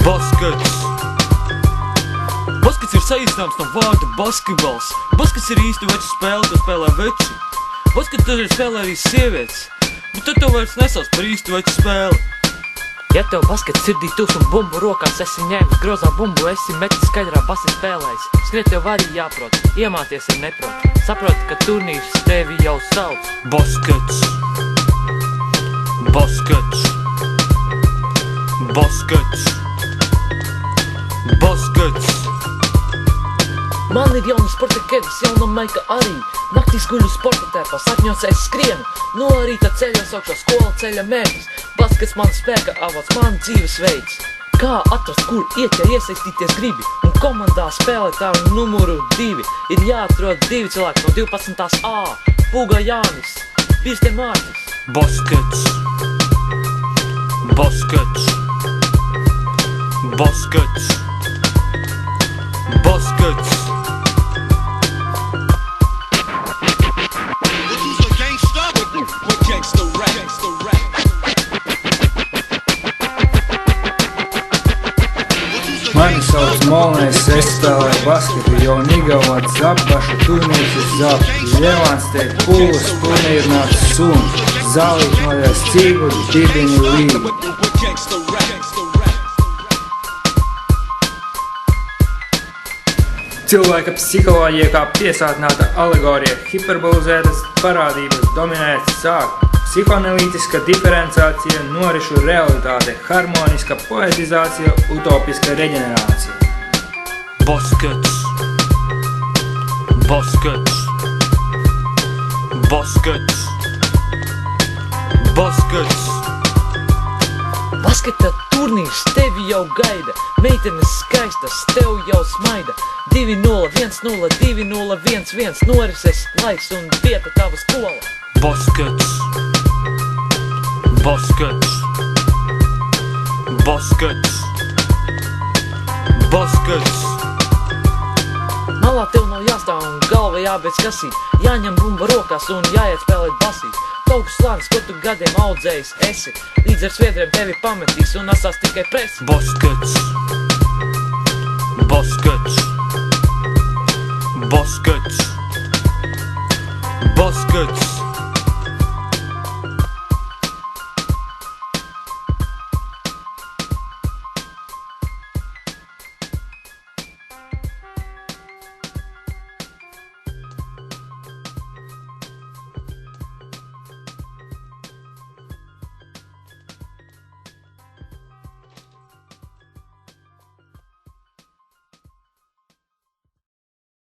Baskets. Baskets ir saīsināms no vārda basketbols. Baskets ir īsti veču spēle, ko spēlē veči. Baskets dažreiz spēlē arī sievietes, bet tad to vairs nesauc par īsti veču spēli. Ja tev baskets sirdī tūs un bumbu rokās esi ņēmis grozā bumbu, esi metis skaidrā basi spēlējis. Skriet tev arī jāprot, iemāties ir neprot. Saproti, ka turnīrs tevi jau sauc. Baskets. Baskets. Baskets. Baskets. Man ir jauna sporta kedis, jauna maika arī. Naktīs guļu sporta tērpā, sapņos es skrienu. No rīta ceļos augšā skola ceļa mērķis. Baskets man spēka avots, man dzīvesveids. Kā atrast, kur iet, ja iesaistīties gribi? Un komandā spēlētāju numuru 2 ir jāatrod 2 cilvēki no 12. A. Pūga Jānis, Pirste Mārtis. Baskets. Baskets. Baskets. Baskets. Mani sauc Molnais, es spēlēju basketu, jo Nigauāt Zapbaša turnīrs ir zap. Ļevāns teik pūles, turnīri nāk sun. Zālīt nodēs cīguļu, dibini līgu. Cilvēka psiholoģija kā piesātināta alegorija, hiperbolizētas parādības, dominētas sāk. Psihoanalītiska diferenciācija, norišu realitāte, harmoniska poetizācija, utopiska reģenerācija. Baskets. Baskets. Baskets. Baskets. Basketa turnīrs tevi jau gaida. Meitenes skaistas tev jau smaida. 2-0, 1-0, 2-0, 1-1. Norises laiks un vieta tava skola. Baskets. Baskets. Baskets. Baskets. Malā tev nav jāstāv un galva jābeidz kasīt. Jāņem bumba rokās un jāiet spēlēt basīt. Tauku slānis, ko tu gadiem audzējis esi. Līdz ar sviedriem tevi pametīs un asās tikai presi. Baskets. Baskets. Baskets. Baskets.